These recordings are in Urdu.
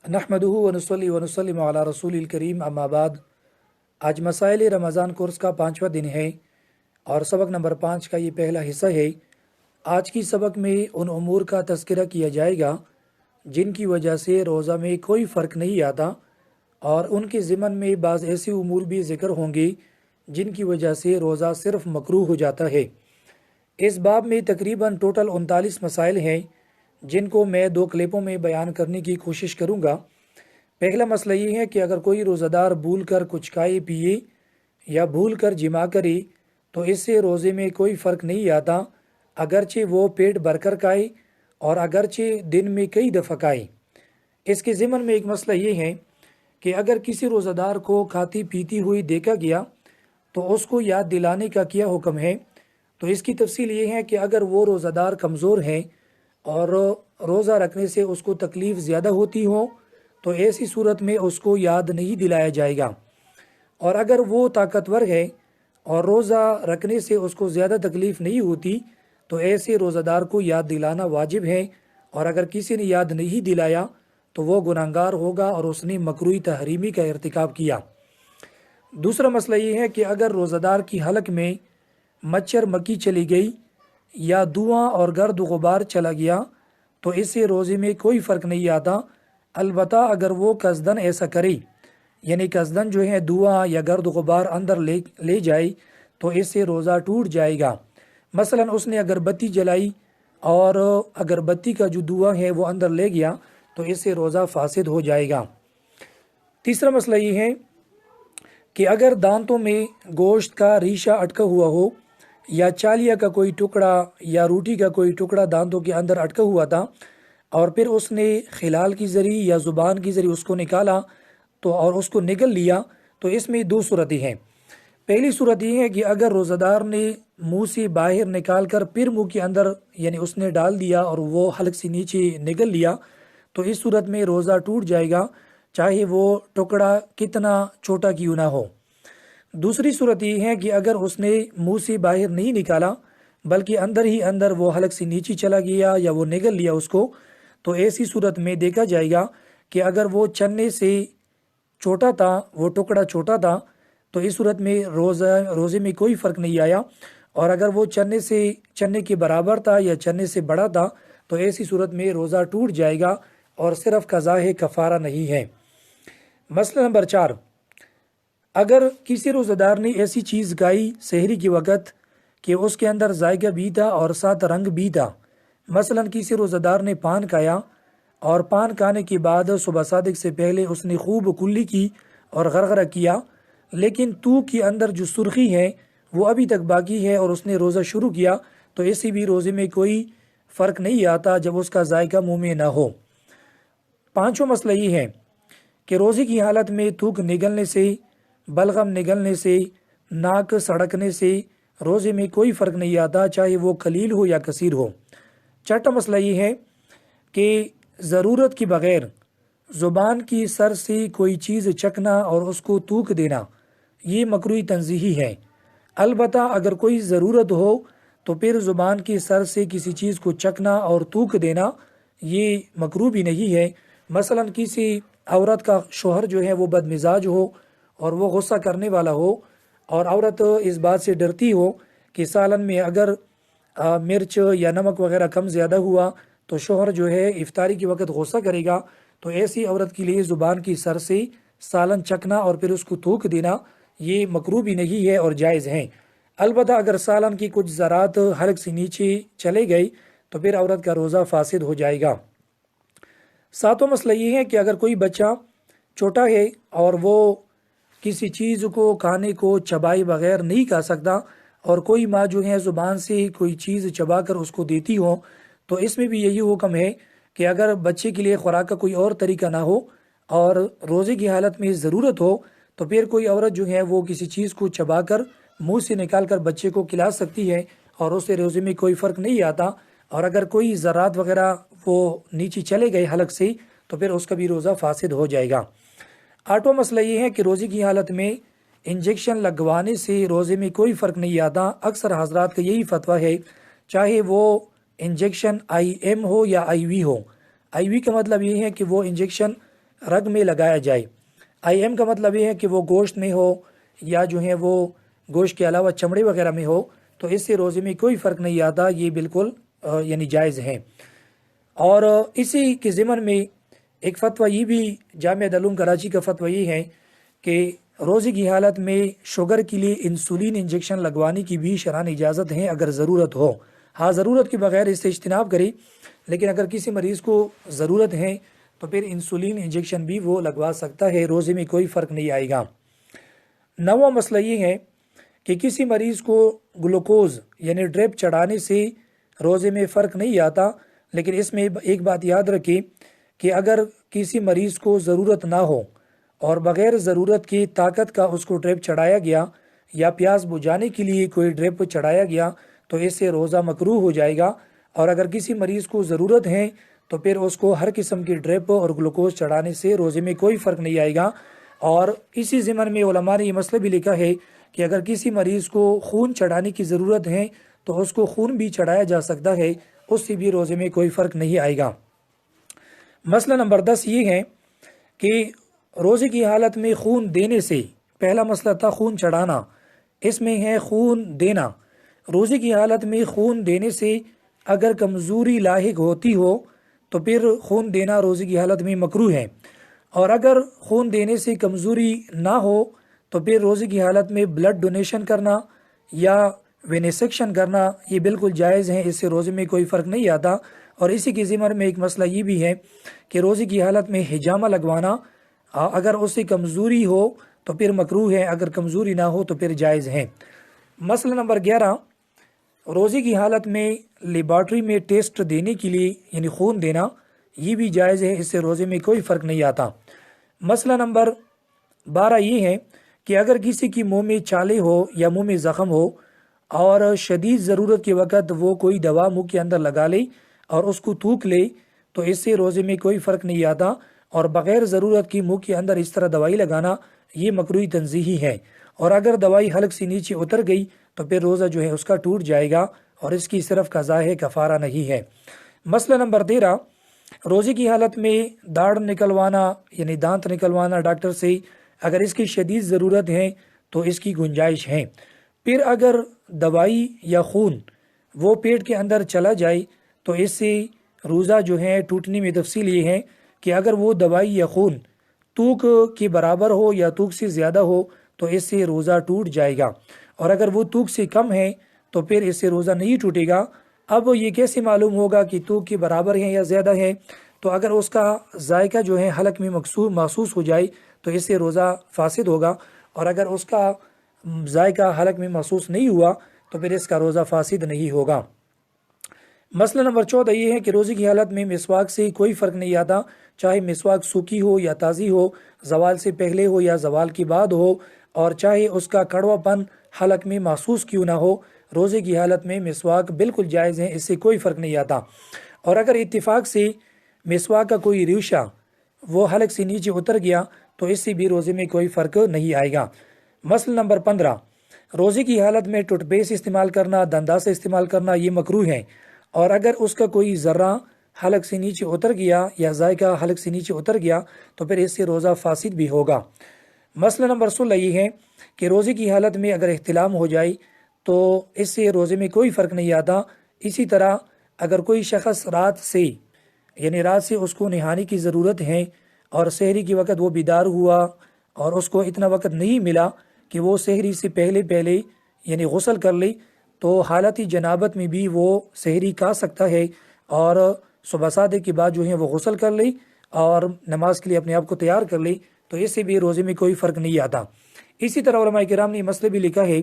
نحمدہ ونصلی ونسلم علی رسول الکریم اما بعد۔ آج مسائل رمضان کورس کا 5واں دن ہے اور سبق نمبر 5 کا یہ پہلا حصہ ہے۔ آج کی سبق میں ان امور کا تذکرہ کیا جائے گا جن کی وجہ سے روزہ میں کوئی فرق نہیں آتا، اور ان کے ضمن میں بعض ایسے امور بھی ذکر ہوں گے جن کی وجہ سے روزہ صرف مکروہ ہو جاتا ہے۔ اس باب میں تقریباً ٹوٹل 39 مسائل ہیں جن کو میں 2 کلپوں میں بیان کرنے کی کوشش کروں گا۔ پہلا مسئلہ یہ ہے کہ اگر کوئی روزہ دار بھول کر کچھ کھائے پیے یا بھول کر جمع کرے تو اس سے روزے میں کوئی فرق نہیں آتا، اگرچہ وہ پیٹ بھر کر کھائے اور اگرچہ دن میں کئی دفعہ کھائے۔ اس کے ضمن میں ایک مسئلہ یہ ہے کہ اگر کسی روزہ دار کو کھاتی پیتی ہوئی دیکھا گیا تو اس کو یاد دلانے کا کیا حکم ہے؟ تو اس کی تفصیل یہ ہے کہ اگر وہ روزہ دار کمزور ہے اور روزہ رکھنے سے اس کو تکلیف زیادہ ہوتی ہو تو ایسی صورت میں اس کو یاد نہیں دلایا جائے گا، اور اگر وہ طاقتور ہے اور روزہ رکھنے سے اس کو زیادہ تکلیف نہیں ہوتی تو ایسے روزہ دار کو یاد دلانا واجب ہے، اور اگر کسی نے یاد نہیں دلایا تو وہ گناہگار ہوگا اور اس نے مکروہ تحریمی کا ارتکاب کیا۔ دوسرا مسئلہ یہ ہے کہ اگر روزہ دار کی حلق میں مچھر مکھی چلی گئی یا دھواں اور گرد و غبار چلا گیا تو اس سے روزے میں کوئی فرق نہیں آتا، البتہ اگر وہ قصدن ایسا کرے، یعنی قصدن جو ہے دھواں یا گرد و غبار اندر لے جائے تو اس سے روزہ ٹوٹ جائے گا۔ مثلا اس نے اگربتی جلائی اور اگربتی کا جو دھواں ہے وہ اندر لے گیا تو اس سے روزہ فاسد ہو جائے گا۔ تیسرا مسئلہ یہ ہے کہ اگر دانتوں میں گوشت کا ریشہ اٹکا ہوا ہو یا چالیا کا کوئی ٹکڑا یا روٹی کا کوئی ٹکڑا دانتوں کے اندر اٹکا ہوا تھا اور پھر اس نے خلال کی ذریعے یا زبان کی ذریعے اس کو نکالا تو اور اس کو نگل لیا، تو اس میں 2 صورتیں ہیں۔ پہلی صورت یہ ہے کہ اگر روزہ دار نے منہ سے باہر نکال کر پھر منہ کے اندر یعنی اس نے ڈال دیا اور وہ حلق سے نیچے نگل لیا تو اس صورت میں روزہ ٹوٹ جائے گا، چاہے وہ ٹکڑا کتنا چھوٹا کیوں نہ ہو۔ دوسری صورت یہ ہے کہ اگر اس نے منہ سے باہر نہیں نکالا بلکہ اندر ہی اندر وہ حلق سے نیچے چلا گیا یا وہ نگل لیا اس کو، تو ایسی صورت میں دیکھا جائے گا کہ اگر وہ چنے سے چھوٹا تھا، وہ ٹکڑا چھوٹا تھا تو اس صورت میں روزے میں کوئی فرق نہیں آیا، اور اگر وہ چنے کے برابر تھا یا چنے سے بڑا تھا تو ایسی صورت میں روزہ ٹوٹ جائے گا اور صرف قضا کفارہ نہیں ہے۔ مسئلہ نمبر 4، اگر کسی روزہ دار نے ایسی چیز کھائی سحری کے وقت کہ اس کے اندر ذائقہ بھی تھا اور ساتھ رنگ بھی تھا، مثلا کسی روزہ دار نے پان کھایا اور پان کھانے کے بعد صبح صادق سے پہلے اس نے خوب کلی کی اور غرغرہ کیا، لیکن تو کے اندر جو سرخی ہے وہ ابھی تک باقی ہے اور اس نے روزہ شروع کیا تو اسی بھی روزے میں کوئی فرق نہیں آتا جب اس کا ذائقہ منہ میں نہ ہو۔ پانچواں مسئلہ یہ ہے کہ روزے کی حالت میں تھوک نگلنے سے، بلغم نگلنے سے، ناک سڑکنے سے روزے میں کوئی فرق نہیں آتا، چاہے وہ قلیل ہو یا کثیر ہو۔ چھٹا مسئلہ یہ ہے کہ ضرورت کے بغیر زبان کی سر سے کوئی چیز چکنا اور اس کو تھوک دینا یہ مکروہ تنزیہی ہے، البتہ اگر کوئی ضرورت ہو تو پھر زبان کی سر سے کسی چیز کو چکنا اور تھوک دینا یہ مکروہ بھی نہیں ہے۔ مثلا کسی عورت کا شوہر جو ہے وہ بد مزاج ہو اور وہ غصہ کرنے والا ہو، اور عورت اس بات سے ڈرتی ہو کہ سالن میں اگر مرچ یا نمک وغیرہ کم زیادہ ہوا تو شوہر جو ہے افطاری کے وقت غصہ کرے گا، تو ایسی عورت کے لیے زبان کی سر سے سالن چکنا اور پھر اس کو تھوک دینا یہ مکروہ بھی نہیں ہے اور جائز ہے، البتہ اگر سالن کی کچھ ذرات حلق سے نیچے چلے گئی تو پھر عورت کا روزہ فاسد ہو جائے گا۔ ساتواں مسئلہ یہ ہے کہ اگر کوئی بچہ چھوٹا ہے اور وہ کسی چیز کو کھانے کو چبائے بغیر نہیں کھا سکتا اور کوئی ماں جو ہے زبان سے کوئی چیز چبا کر اس کو دیتی ہو، تو اس میں بھی یہی حکم ہے کہ اگر بچے کے لیے خوراک کا کوئی اور طریقہ نہ ہو اور روزے کی حالت میں ضرورت ہو تو پھر کوئی عورت جو ہے وہ کسی چیز کو چبا کر منہ سے نکال کر بچے کو کھلا سکتی ہے اور اس سے روزے میں کوئی فرق نہیں آتا، اور اگر کوئی ذرات وغیرہ وہ نیچے چلے گئے حلق سے تو پھر اس کا بھی روزہ فاسد ہو جائے گا۔ آٹھواں مسئلہ یہ ہے کہ روزے کی حالت میں انجیکشن لگوانے سے روزے میں کوئی فرق نہیں آتا، اکثر حضرات کا یہی فتویٰ ہے، چاہے وہ انجیکشن آئی ایم ہو یا آئی وی ہو۔ آئی وی کا مطلب یہ ہے کہ وہ انجیکشن رگ میں لگایا جائے۔ آئی ایم کا مطلب یہ ہے کہ وہ گوشت میں ہو یا جو ہے وہ گوشت کے علاوہ چمڑے وغیرہ میں ہو، تو اس سے روزے میں کوئی فرق نہیں آتا، یہ بالکل یعنی جائز ہے۔ اور اسی کے ضمن میں ایک فتویٰ یہ بھی جامعہ علوم کراچی کا فتویٰ یہ ہے کہ روزے کی حالت میں شوگر کے لیے انسولین انجیکشن لگوانے کی بھی شرعاً اجازت ہے اگر ضرورت ہو۔ ہاں، ضرورت کے بغیر اس سے اجتناب کرے، لیکن اگر کسی مریض کو ضرورت ہے تو پھر انسولین انجیکشن بھی وہ لگوا سکتا ہے، روزے میں کوئی فرق نہیں آئے گا۔ نواں مسئلہ یہ ہے کہ کسی مریض کو گلوکوز یعنی ڈرپ چڑھانے سے روزے میں فرق نہیں آتا، لیکن اس میں ایک بات یاد رکھیں کہ اگر کسی مریض کو ضرورت نہ ہو اور بغیر ضرورت کی طاقت کا اس کو ڈرپ چڑھایا گیا یا پیاس بجھانے کے لیے کوئی ڈرپ چڑھایا گیا تو اس سے روزہ مکروہ ہو جائے گا، اور اگر کسی مریض کو ضرورت ہے تو پھر اس کو ہر قسم کی ڈرپ اور گلوکوز چڑھانے سے روزے میں کوئی فرق نہیں آئے گا۔ اور اسی ضمن میں علماء نے یہ مسئلہ بھی لکھا ہے کہ اگر کسی مریض کو خون چڑھانے کی ضرورت ہے تو اس کو خون بھی چڑھایا جا سکتا ہے، اس سے بھی روزے میں کوئی فرق نہیں آئے گا۔ مسئلہ نمبر 10 یہ ہے کہ روزے کی حالت میں خون دینے سے، پہلا مسئلہ تھا خون چڑھانا، اس میں ہے خون دینا۔ روزے کی حالت میں خون دینے سے اگر کمزوری لاحق ہوتی ہو تو پھر خون دینا روزے کی حالت میں مکروہ ہے، اور اگر خون دینے سے کمزوری نہ ہو تو پھر روزے کی حالت میں بلڈ ڈونیشن کرنا یا وینیسیکشن کرنا یہ بالکل جائز ہے، اس سے روزے میں کوئی فرق نہیں آتا۔ اور اسی کے ضمن میں ایک مسئلہ یہ بھی ہے کہ روزے کی حالت میں حجامہ لگوانا اگر اس سے کمزوری ہو تو پھر مکروہ ہے، اگر کمزوری نہ ہو تو پھر جائز ہے۔ مسئلہ نمبر 11، روزے کی حالت میں لیبارٹری میں ٹیسٹ دینے کے لیے یعنی خون دینا یہ بھی جائز ہے، اس سے روزے میں کوئی فرق نہیں آتا۔ مسئلہ نمبر 12 یہ ہے کہ اگر کسی کی منہ میں چھالے ہو یا منہ میں زخم ہو اور شدید ضرورت کے وقت وہ کوئی دوا منہ کے اندر لگا لے اور اس کو تھوک لے تو اس سے روزے میں کوئی فرق نہیں آتا، اور بغیر ضرورت کی منہ کے اندر اس طرح دوائی لگانا یہ مکروہ تنزیہی ہے، اور اگر دوائی حلق سے نیچے اتر گئی تو پھر روزہ جو ہے اس کا ٹوٹ جائے گا، اور اس کی صرف قضا ہے، کفارہ نہیں ہے۔ مسئلہ نمبر 13، روزے کی حالت میں داڑھ نکلوانا یعنی دانت نکلوانا ڈاکٹر سے اگر اس کی شدید ضرورت ہے تو اس کی گنجائش ہے۔ پھر اگر دوائی یا خون وہ پیٹ کے اندر چلا جائے تو اس سے روزہ جو ہے ٹوٹنے میں تفصیل یہ ہے کہ اگر وہ دوائی یا خون توک کے برابر ہو یا توک سے زیادہ ہو تو اس سے روزہ ٹوٹ جائے گا، اور اگر وہ توک سے کم ہے تو پھر اس سے روزہ نہیں ٹوٹے گا۔ اب یہ کیسے معلوم ہوگا کہ توک کے برابر ہے یا زیادہ ہے؟ تو اگر اس کا ذائقہ جو ہے حلق میں محسوس ہو جائے تو اس سے روزہ فاسد ہوگا، اور اگر اس کا ذائقہ حلق میں محسوس نہیں ہوا تو پھر اس کا روزہ فاسد نہیں ہوگا۔ مسئلہ نمبر 14 یہ ہے کہ روزے کی حالت میں مسواک سے کوئی فرق نہیں آتا، چاہے مسواک سوکھی ہو یا تازی ہو، زوال سے پہلے ہو یا زوال کے بعد ہو، اور چاہے اس کا کڑوا پن حلق میں محسوس کیوں نہ ہو، روزے کی حالت میں مسواک بالکل جائز ہے، اس سے کوئی فرق نہیں آتا۔ اور اگر اتفاق سے مسواک کا کوئی ریشہ وہ حلق سے نیچے اتر گیا تو اس سے بھی روزے میں کوئی فرق نہیں آئے گا۔ مسئلہ نمبر 15، روزے کی حالت میں ٹوتھ پیسٹ استعمال کرنا، دنداسہ استعمال کرنا یہ مکروہ ہے، اور اگر اس کا کوئی ذرہ حلق سے نیچے اتر گیا یا ذائقہ حلق سے نیچے اتر گیا تو پھر اس سے روزہ فاسد بھی ہوگا۔ مسئلہ نمبر 16 یہ ہے کہ روزے کی حالت میں اگر احتلام ہو جائے تو اس سے روزے میں کوئی فرق نہیں آتا۔ اسی طرح اگر کوئی شخص رات سے اس کو نہانے کی ضرورت ہے اور سحری کے وقت وہ بیدار ہوا اور اس کو اتنا وقت نہیں ملا کہ وہ سحری سے پہلے یعنی غسل کر لے، تو حالت جنابت میں بھی وہ سحری کھا سکتا ہے، اور صبح صادق کے بعد جو ہے وہ غسل کر لے اور نماز کے لیے اپنے آپ کو تیار کر لے، تو اس سے بھی روزے میں کوئی فرق نہیں آتا۔ اسی طرح علماء کرام نے یہ مسئلہ بھی لکھا ہے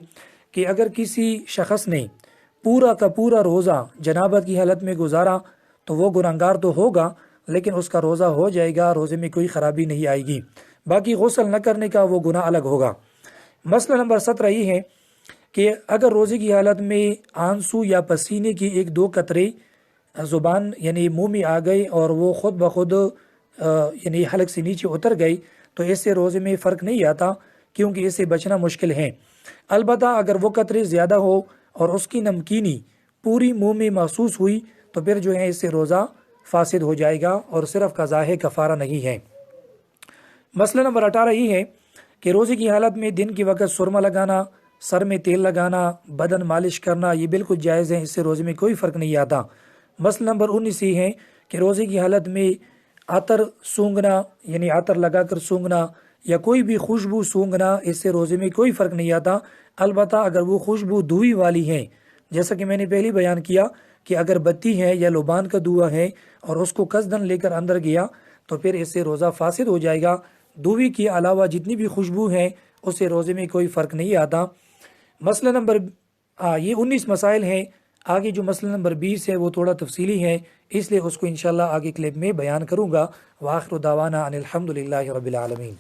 کہ اگر کسی شخص نے پورا کا پورا روزہ جنابت کی حالت میں گزارا تو وہ گنہگار تو ہوگا لیکن اس کا روزہ ہو جائے گا، روزے میں کوئی خرابی نہیں آئے گی، باقی غسل نہ کرنے کا وہ گناہ الگ ہوگا۔ مسئلہ نمبر 17 یہ ہے کہ اگر روزے کی حالت میں آنسو یا پسینے کی 1-2 قطرے زبان یعنی منہ میں آ گئے اور وہ خود بخود یعنی حلق سے نیچے اتر گئی تو اس سے روزے میں فرق نہیں آتا، کیونکہ اس سے بچنا مشکل ہے۔ البتہ اگر وہ قطرے زیادہ ہو اور اس کی نمکینی پوری منہ میں محسوس ہوئی تو پھر جو ہے اس سے روزہ فاسد ہو جائے گا اور صرف قضا ہے، کفارہ نہیں ہے۔ مسئلہ نمبر 18 یہ ہے کہ روزے کی حالت میں دن کے وقت سرما لگانا، سر میں تیل لگانا، بدن مالش کرنا یہ بالکل جائز ہے، اس سے روزے میں کوئی فرق نہیں آتا۔ مسئلہ نمبر 19 یہ ہے کہ روزے کی حالت میں عطر سونگھنا، یعنی عطر لگا کر سونگھنا یا کوئی بھی خوشبو سونگھنا، اس سے روزے میں کوئی فرق نہیں آتا، البتہ اگر وہ خوشبو دھوئی والی ہے، جیسا کہ میں نے پہلے بیان کیا کہ اگر بتی ہے یا لبان کا دھواں ہے اور اس کو قصدن لے کر اندر گیا تو پھر اس سے روزہ فاسد ہو جائے گا۔ دھوی کے علاوہ جتنی بھی خوشبو ہے اس سے روزے میں کوئی فرق نہیں آتا۔ مسئلہ نمبر یہ 19 مسائل ہیں، آگے جو مسئلہ نمبر 20 ہے وہ تھوڑا تفصیلی ہے، اس لیے اس کو انشاءاللہ آگے کلپ میں بیان کروں گا۔ وآخر دعوانا ان الحمد للہ رب العالمین۔